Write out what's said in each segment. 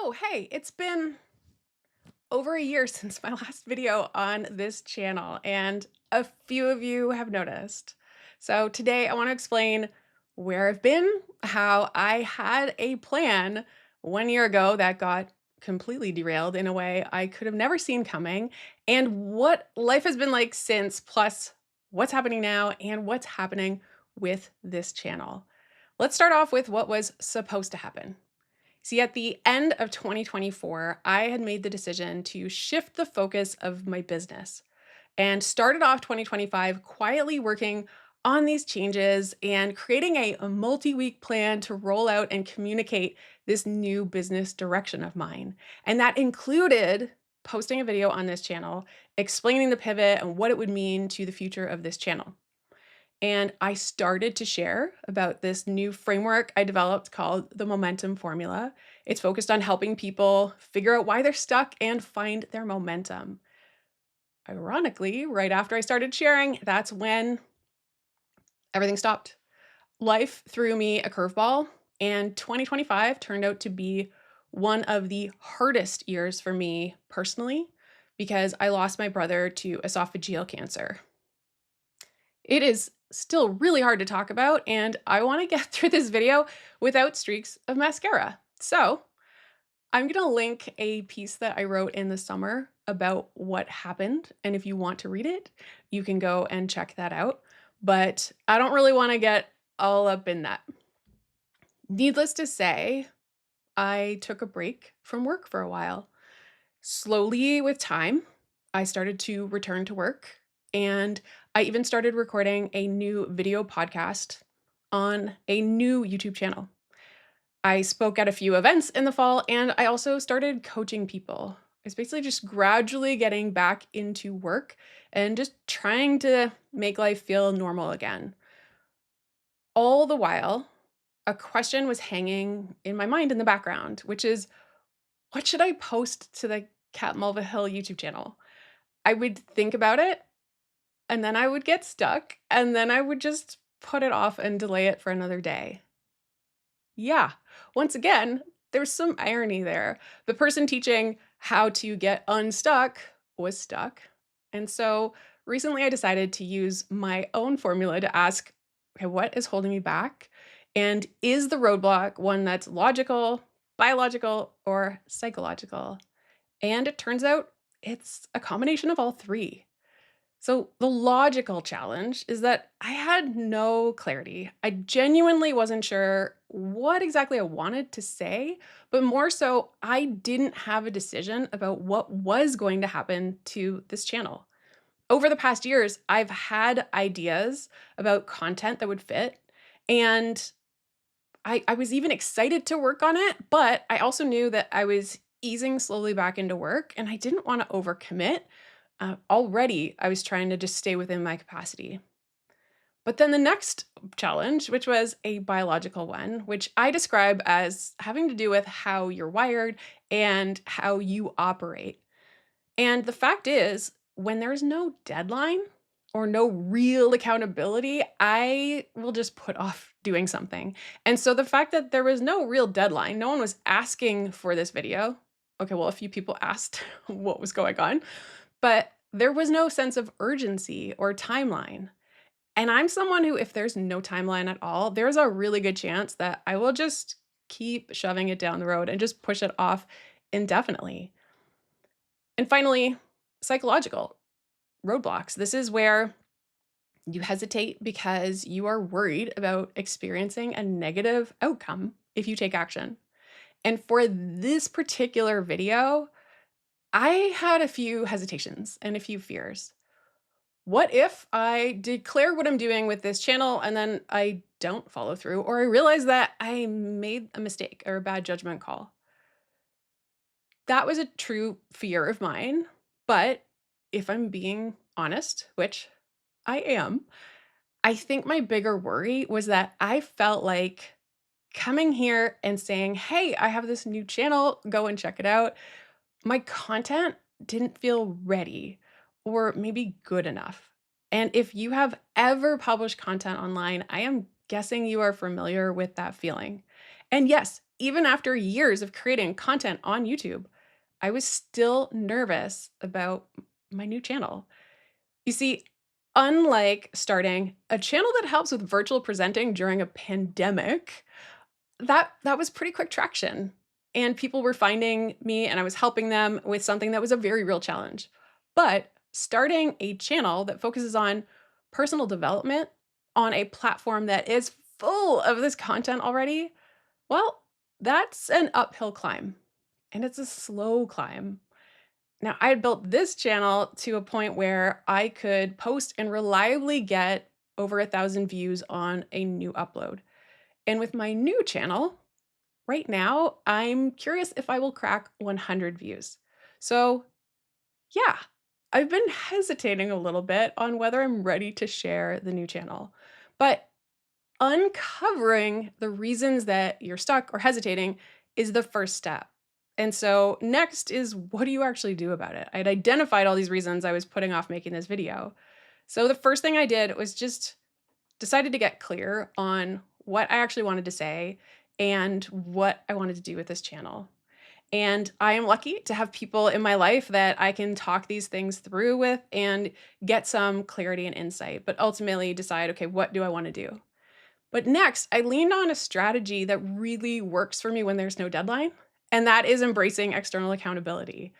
Oh, hey, it's been over a year since my last video on this channel, and a few of you have noticed. So today I want to explain where I've been, how I had a plan 1 year ago that got completely derailed in a way I could have never seen coming, and what life has been like since, plus what's happening now and what's happening with this channel. Let's start off with what was supposed to happen. See, at the end of 2024, I had made the decision to shift the focus of my business and started off 2025 quietly working on these changes and creating a multi-week plan to roll out and communicate this new business direction of mine. And that included posting a video on this channel, explaining the pivot and what it would mean to the future of this channel. And I started to share about this new framework I developed called the Momentum Formula. It's focused on helping people figure out why they're stuck and find their momentum. Ironically, right after I started sharing, that's when everything stopped. Life threw me a curveball, and 2025 turned out to be one of the hardest years for me personally because I lost my brother to esophageal cancer. It is still really hard to talk about, and I want to get through this video without streaks of mascara. So I'm going to link a piece that I wrote in the summer about what happened. And if you want to read it, you can go and check that out. But I don't really want to get all up in that. Needless to say, I took a break from work for a while. Slowly, with time, I started to return to work, and I even started recording a new video podcast on a new YouTube channel. I spoke at a few events in the fall, and I also started coaching people. It's basically just gradually getting back into work and just trying to make life feel normal again. All the while, a question was hanging in my mind in the background, which is, what should I post to the Cat Mulvihill YouTube channel? I would think about it, and then I would get stuck, and then I would just put it off and delay it for another day. Yeah, once again, there's some irony there. The person teaching how to get unstuck was stuck. And so recently I decided to use my own formula to ask, okay, what is holding me back? And is the roadblock one that's logical, biological, or psychological? And it turns out it's a combination of all three. So, the logical challenge is that I had no clarity. I genuinely wasn't sure what exactly I wanted to say, but more so, I didn't have a decision about what was going to happen to this channel. Over the past years, I've had ideas about content that would fit, and I was even excited to work on it, but I also knew that I was easing slowly back into work and I didn't want to overcommit. Already, I was trying to just stay within my capacity. But then the next challenge, which was a biological one, which I describe as having to do with how you're wired and how you operate. And the fact is, when there's no deadline or no real accountability, I will just put off doing something. And so the fact that there was no real deadline, no one was asking for this video. Okay, well, a few people asked what was going on, but there was no sense of urgency or timeline. And I'm someone who, if there's no timeline at all, there's a really good chance that I will just keep shoving it down the road and just push it off indefinitely. And finally, psychological roadblocks. This is where you hesitate because you are worried about experiencing a negative outcome if you take action. And for this particular video, I had a few hesitations and a few fears. What if I declare what I'm doing with this channel and then I don't follow through, or I realize that I made a mistake or a bad judgment call? That was a true fear of mine, but if I'm being honest, which I am, I think my bigger worry was that I felt like coming here and saying, "Hey, I have this new channel, go and check it out." My content didn't feel ready or maybe good enough. And if you have ever published content online, I am guessing you are familiar with that feeling. And yes, even after years of creating content on YouTube, I was still nervous about my new channel. You see, unlike starting a channel that helps with virtual presenting during a pandemic, that was pretty quick traction. And people were finding me and I was helping them with something that was a very real challenge. But starting a channel that focuses on personal development on a platform that is full of this content already, well, that's an uphill climb. And it's a slow climb. Now, I had built this channel to a point where I could post and reliably get over 1,000 views on a new upload. And with my new channel, right now, I'm curious if I will crack 100 views. So, yeah, I've been hesitating a little bit on whether I'm ready to share the new channel. But uncovering the reasons that you're stuck or hesitating is the first step. And so next is, what do you actually do about it? I'd identified all these reasons I was putting off making this video. So the first thing I did was just decided to get clear on what I actually wanted to say and what I wanted to do with this channel. And I am lucky to have people in my life that I can talk these things through with and get some clarity and insight, but ultimately decide, okay, what do I want to do? But next, I leaned on a strategy that really works for me when there's no deadline, and that is embracing external accountability.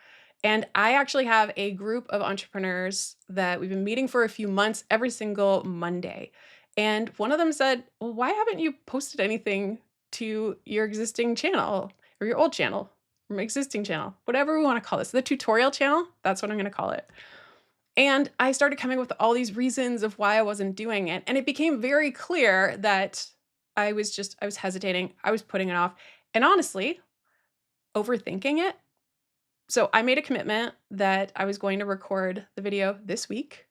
And I actually have a group of entrepreneurs that we've been meeting for a few months every single Monday. And one of them said, well, why haven't you posted anything to your existing channel or your old channel, or my existing channel, whatever we want to call this, the tutorial channel? That's what I'm going to call it. And I started coming with all these reasons of why I wasn't doing it. And it became very clear that I was hesitating. I was putting it off and honestly overthinking it. So I made a commitment that I was going to record the video this week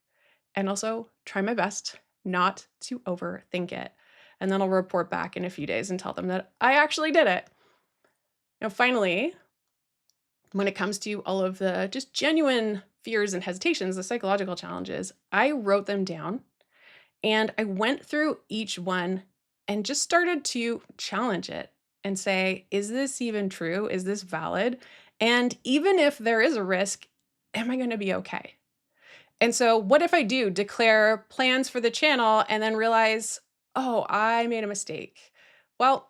and also try my best not to overthink it. And then I'll report back in a few days and tell them that I actually did it. Now, finally, when it comes to all of the just genuine fears and hesitations, the psychological challenges, I wrote them down and I went through each one and just started to challenge it and say, is this even true? Is this valid? And even if there is a risk, am I going to be okay? And so, what if I do declare plans for the channel and then realize, oh, I made a mistake? Well,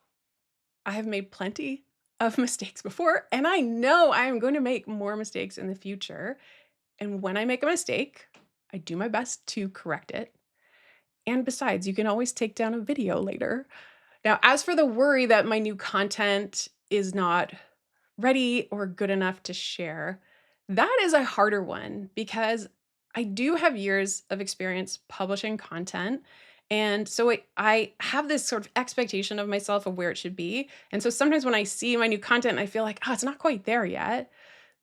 I have made plenty of mistakes before, and I know I am going to make more mistakes in the future. And when I make a mistake, I do my best to correct it. And besides, you can always take down a video later. Now, as for the worry that my new content is not ready or good enough to share, that is a harder one because I do have years of experience publishing content. And so I have this sort of expectation of myself of where it should be. And so sometimes when I see my new content and I feel like, oh, it's not quite there yet,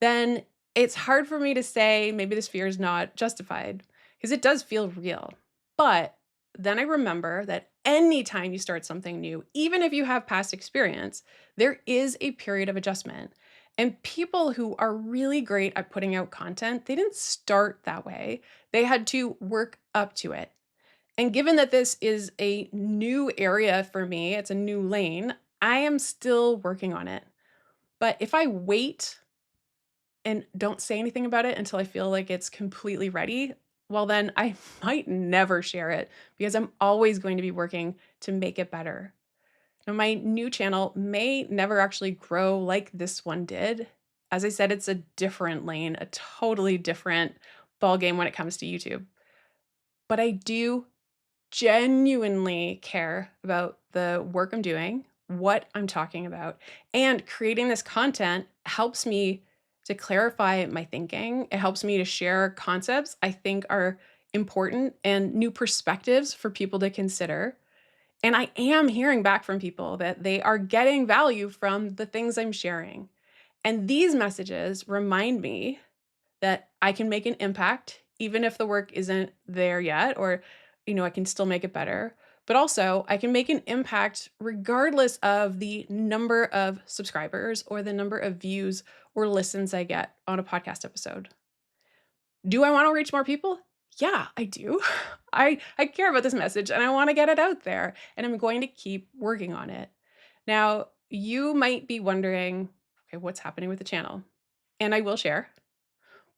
then it's hard for me to say maybe this fear is not justified because it does feel real. But then I remember that anytime you start something new, even if you have past experience, there is a period of adjustment. And people who are really great at putting out content, they didn't start that way. They had to work up to it. And given that this is a new area for me, it's a new lane, I am still working on it. But if I wait and don't say anything about it until I feel like it's completely ready, well, then I might never share it because I'm always going to be working to make it better. Now, my new channel may never actually grow like this one did. As I said, it's a different lane, a totally different ballgame when it comes to YouTube. But I do genuinely care about the work I'm doing, what I'm talking about, and creating this content helps me to clarify my thinking. It helps me to share concepts I think are important and new perspectives for people to consider. And I am hearing back from people that they are getting value from the things I'm sharing. And these messages remind me that I can make an impact even if the work isn't there yet, or, I can still make it better. But also, I can make an impact regardless of the number of subscribers or the number of views or listens I get on a podcast episode. Do I want to reach more people? Yeah, I do. I care about this message and I want to get it out there and I'm going to keep working on it. Now, you might be wondering, okay, what's happening with the channel? And I will share.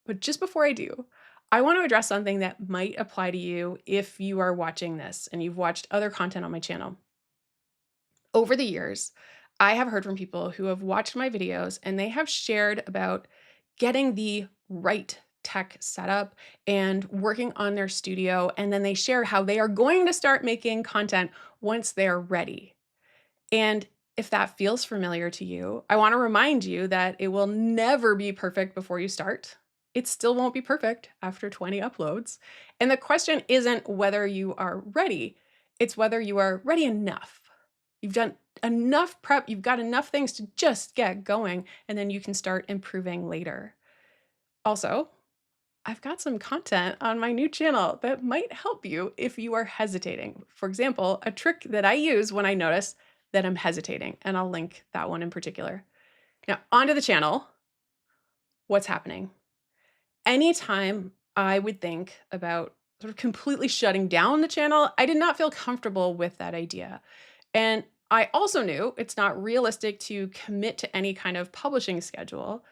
But just before I do, I want to address something that might apply to you if you are watching this and you've watched other content on my channel. Over the years, I have heard from people who have watched my videos and they have shared about getting the right tech setup and working on their studio. And then they share how they are going to start making content once they're ready. And if that feels familiar to you, I want to remind you that it will never be perfect before you start. It still won't be perfect after 20 uploads. And the question isn't whether you are ready, it's whether you are ready enough. You've done enough prep, you've got enough things to just get going, and then you can start improving later. Also, I've got some content on my new channel that might help you if you are hesitating. For example, a trick that I use when I notice that I'm hesitating, and I'll link that one in particular. Now, onto the channel. What's happening? Anytime I would think about sort of completely shutting down the channel, I did not feel comfortable with that idea. And I also knew it's not realistic to commit to any kind of publishing schedule.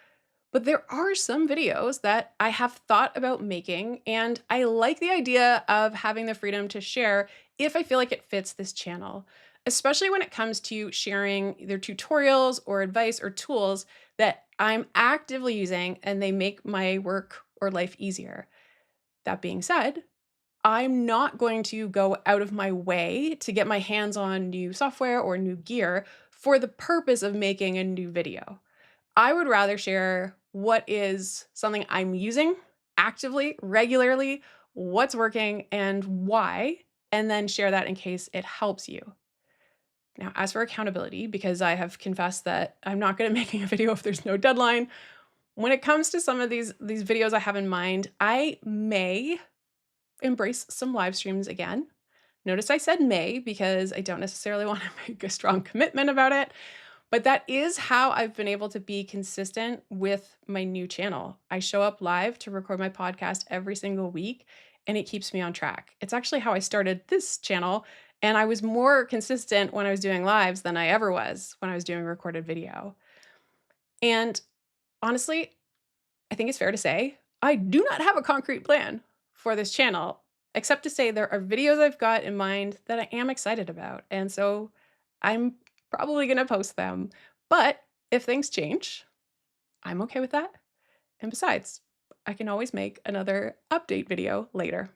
But there are some videos that I have thought about making, and I like the idea of having the freedom to share if I feel like it fits this channel, especially when it comes to sharing either tutorials or advice or tools that I'm actively using and they make my work or life easier. That being said, I'm not going to go out of my way to get my hands on new software or new gear for the purpose of making a new video. I would rather share what is something I'm using actively, regularly, what's working and why, and then share that in case it helps you. Now, as for accountability, because I have confessed that I'm not good at making a video if there's no deadline, when it comes to some of these videos I have in mind, I may embrace some live streams again. Notice I said may because I don't necessarily want to make a strong commitment about it. But that is how I've been able to be consistent with my new channel. I show up live to record my podcast every single week, and it keeps me on track. It's actually how I started this channel, and I was more consistent when I was doing lives than I ever was when I was doing recorded video. And honestly, I think it's fair to say I do not have a concrete plan for this channel, except to say there are videos I've got in mind that I am excited about. And so I'm probably going to post them. But if things change, I'm okay with that. And besides, I can always make another update video later.